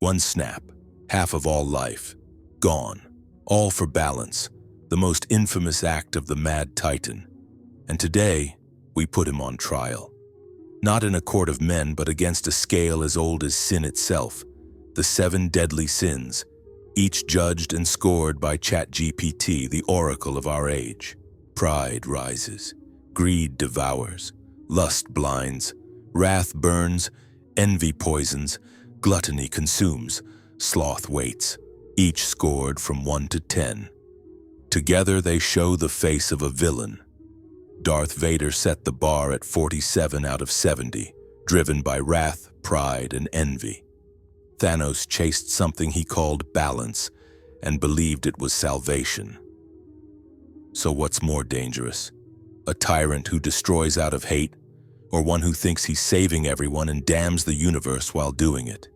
One snap, half of all life, gone. All for balance, the most infamous act of the mad Titan. And today, we put him on trial. Not in a court of men, but against a scale as old as sin itself, the 7 deadly sins, each judged and scored by ChatGPT, the oracle of our age. Pride rises, greed devours, lust blinds, wrath burns, envy poisons, gluttony consumes, sloth waits, each scored from 1 to 10. Together they show the face of a villain. Darth Vader set the bar at 47 out of 70, driven by wrath, pride, and envy. Thanos chased something he called balance and believed it was salvation. So what's more dangerous? A tyrant who destroys out of hate, or one who thinks he's saving everyone and damns the universe while doing it?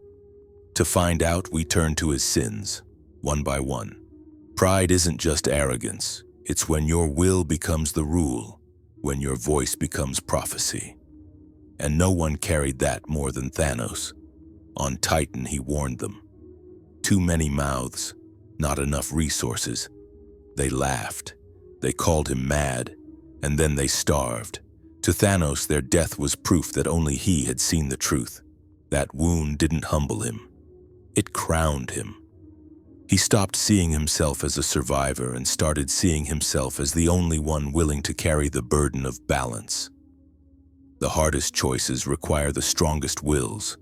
To find out, we turn to his sins, one by one. Pride isn't just arrogance. It's when your will becomes the rule, when your voice becomes prophecy. And no one carried that more than Thanos. On Titan, he warned them. Too many mouths, not enough resources. They laughed. They called him mad, and then they starved. To Thanos, their death was proof that only he had seen the truth. That wound didn't humble him. It crowned him. He stopped seeing himself as a survivor and started seeing himself as the only one willing to carry the burden of balance. The hardest choices require the strongest wills.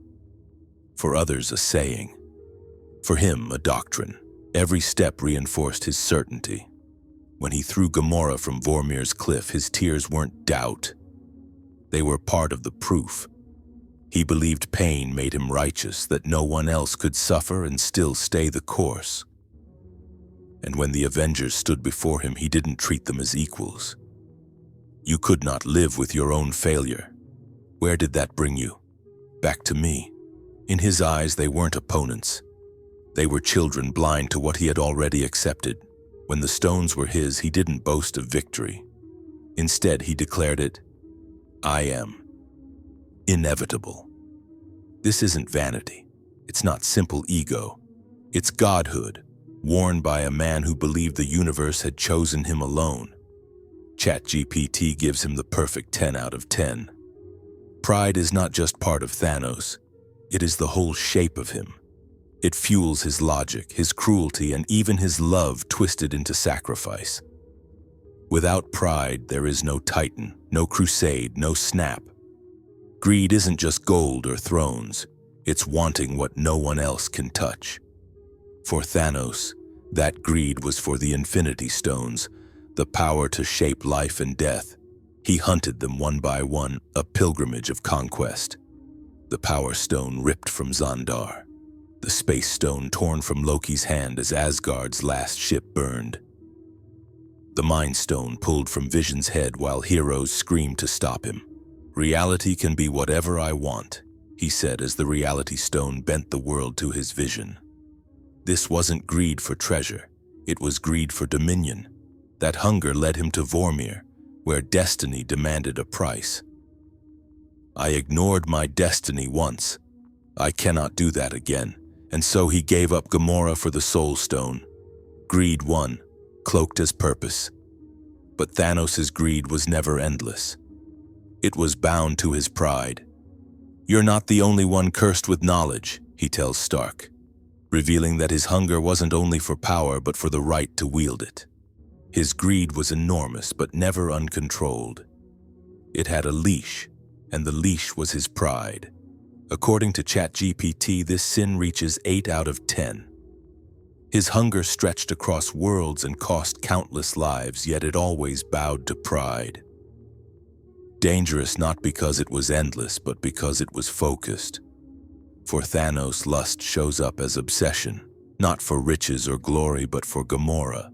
For others, a saying. For him, a doctrine. Every step reinforced his certainty. When he threw Gamora from Vormir's cliff, his tears weren't doubt. They were part of the proof. He believed pain made him righteous, that no one else could suffer and still stay the course. And when the Avengers stood before him, he didn't treat them as equals. You could not live with your own failure. Where did that bring you? Back to me. In his eyes, they weren't opponents. They were children blind to what he had already accepted. When the stones were his, he didn't boast of victory. Instead, he declared it, I am inevitable. This isn't vanity. It's not simple ego. It's godhood, worn by a man who believed the universe had chosen him alone. ChatGPT gives him the perfect 10 out of 10. Pride is not just part of Thanos. It is the whole shape of him. It fuels his logic, his cruelty, and even his love twisted into sacrifice. Without pride, there is no Titan, no crusade, no snap. Greed isn't just gold or thrones. It's wanting what no one else can touch. For Thanos, that greed was for the Infinity Stones, the power to shape life and death. He hunted them one by one, a pilgrimage of conquest. The Power Stone ripped from Xandar. The Space Stone torn from Loki's hand as Asgard's last ship burned. The Mind Stone pulled from Vision's head while heroes screamed to stop him. Reality can be whatever I want, he said as the Reality Stone bent the world to his vision. This wasn't greed for treasure. It was greed for dominion. That hunger led him to Vormir, where destiny demanded a price. I ignored my destiny once. I cannot do that again. And so he gave up Gamora for the Soul Stone. Greed won, cloaked as purpose. But Thanos' greed was never endless. It was bound to his pride. You're not the only one cursed with knowledge, he tells Stark, revealing that his hunger wasn't only for power but for the right to wield it. His greed was enormous but never uncontrolled. It had a leash, and the leash was his pride. According to ChatGPT, this sin reaches 8 out of 10. His hunger stretched across worlds and cost countless lives, yet it always bowed to pride. Dangerous not because it was endless, but because it was focused. For Thanos, lust shows up as obsession, not for riches or glory, but for Gamora,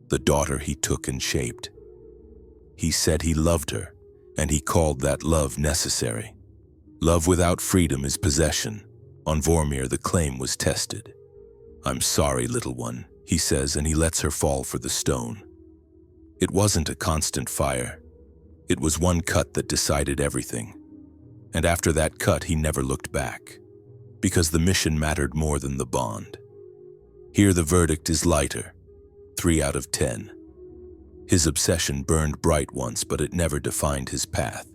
the daughter he took and shaped. He said he loved her, and he called that love necessary. Love without freedom is possession. On Vormir, the claim was tested. I'm sorry, little one, he says, and he lets her fall for the stone. It wasn't a constant fire. It was one cut that decided everything. And after that cut, he never looked back. because the mission mattered more than the bond. Here the verdict is lighter, 3 out of 10. His obsession burned bright once, but it never defined his path.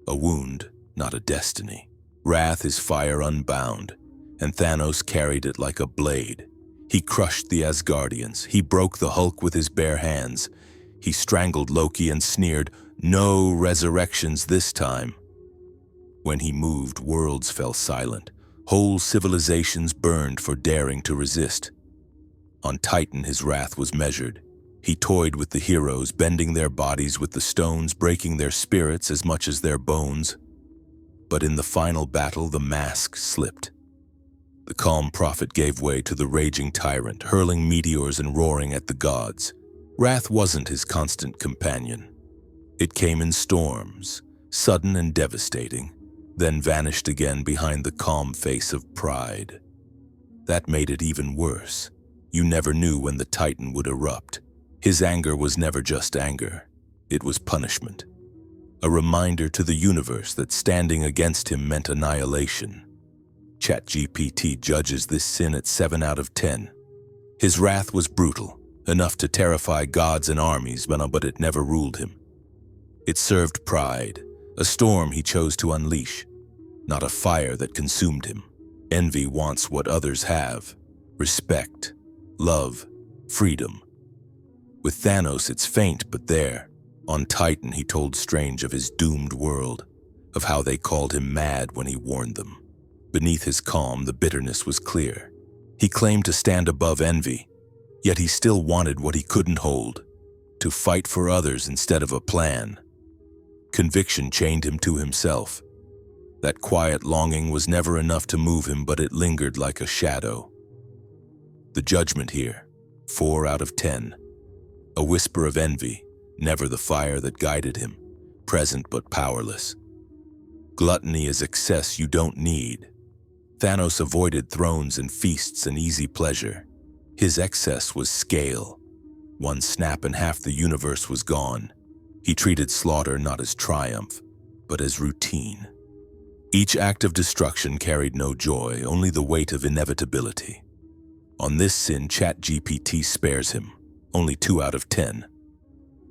A wound, not a destiny. Wrath is fire unbound, and Thanos carried it like a blade. He crushed the Asgardians. He broke the Hulk with his bare hands. He strangled Loki and sneered, "No resurrections this time." When he moved, worlds fell silent. Whole civilizations burned for daring to resist. On Titan, his wrath was measured. He toyed with the heroes, bending their bodies with the stones, breaking their spirits as much as their bones. But in the final battle, the mask slipped. The calm prophet gave way to the raging tyrant, hurling meteors and roaring at the gods. Wrath wasn't his constant companion. It came in storms, sudden and devastating, then vanished again behind the calm face of pride. That made it even worse. You never knew when the Titan would erupt. His anger was never just anger. It was punishment. A reminder to the universe that standing against him meant annihilation. ChatGPT judges this sin at 7 out of 10. His wrath was brutal, enough to terrify gods and armies, but it never ruled him. It served pride, a storm he chose to unleash, not a fire that consumed him. Envy wants what others have: respect, love, freedom. With Thanos, it's faint but there. On Titan, he told Strange of his doomed world, of how they called him mad when he warned them. Beneath his calm, the bitterness was clear. He claimed to stand above envy, yet he still wanted what he couldn't hold, to fight for others instead of a plan. Conviction chained him to himself. That quiet longing was never enough to move him, but it lingered like a shadow. The judgment here, 4 out of 10. A whisper of envy, never the fire that guided him, present but powerless. Gluttony is excess you don't need. Thanos avoided thrones and feasts and easy pleasure. His excess was scale. One snap and half the universe was gone. He treated slaughter not as triumph, but as routine. Each act of destruction carried no joy, only the weight of inevitability. On this sin, ChatGPT spares him, only 2 out of 10.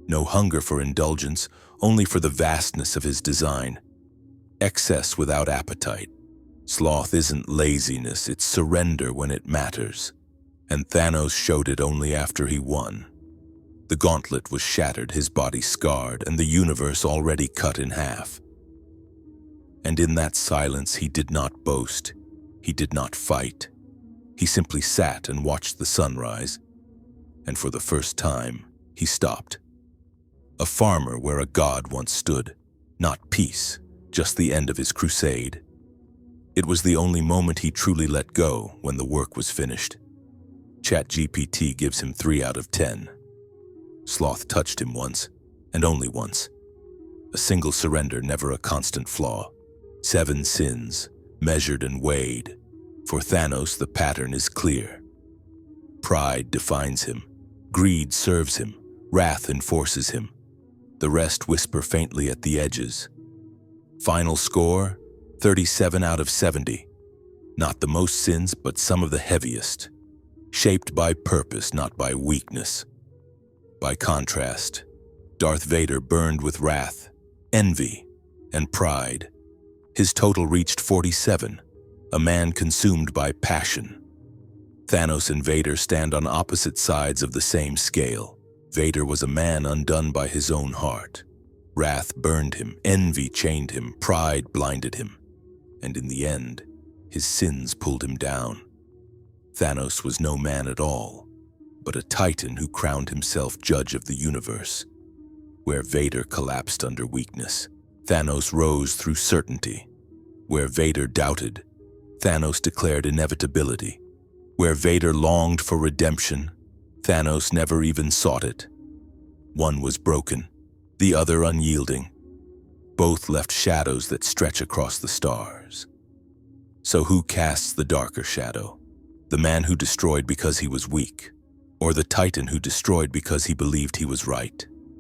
No hunger for indulgence, only for the vastness of his design. Excess without appetite. Sloth isn't laziness, it's surrender when it matters. And Thanos showed it only after he won. The gauntlet was shattered, his body scarred, and the universe already cut in half. And in that silence, he did not boast. He did not fight. He simply sat and watched the sunrise. And for the first time, he stopped. A farmer where a god once stood. Not peace, just the end of his crusade. It was the only moment he truly let go, when the work was finished. ChatGPT gives him 3 out of 10. Sloth touched him once, and only once. A single surrender, never a constant flaw. 7 sins, measured and weighed. For Thanos, the pattern is clear. Pride defines him. Greed serves him. Wrath enforces him. The rest whisper faintly at the edges. Final score, 37 out of 70. Not the most sins, but some of the heaviest. Shaped by purpose, not by weakness. By contrast, Darth Vader burned with wrath, envy, and pride. His total reached 47, a man consumed by passion. Thanos and Vader stand on opposite sides of the same scale. Vader was a man undone by his own heart. Wrath burned him, envy chained him, pride blinded him. And in the end, his sins pulled him down. Thanos was no man at all, but a titan who crowned himself judge of the universe. Where Vader collapsed under weakness, Thanos rose through certainty. Where Vader doubted, Thanos declared inevitability. Where Vader longed for redemption, Thanos never even sought it. One was broken, the other unyielding. Both left shadows that stretch across the stars. So who casts the darker shadow? The man who destroyed because he was weak, or the titan who destroyed because he believed he was right?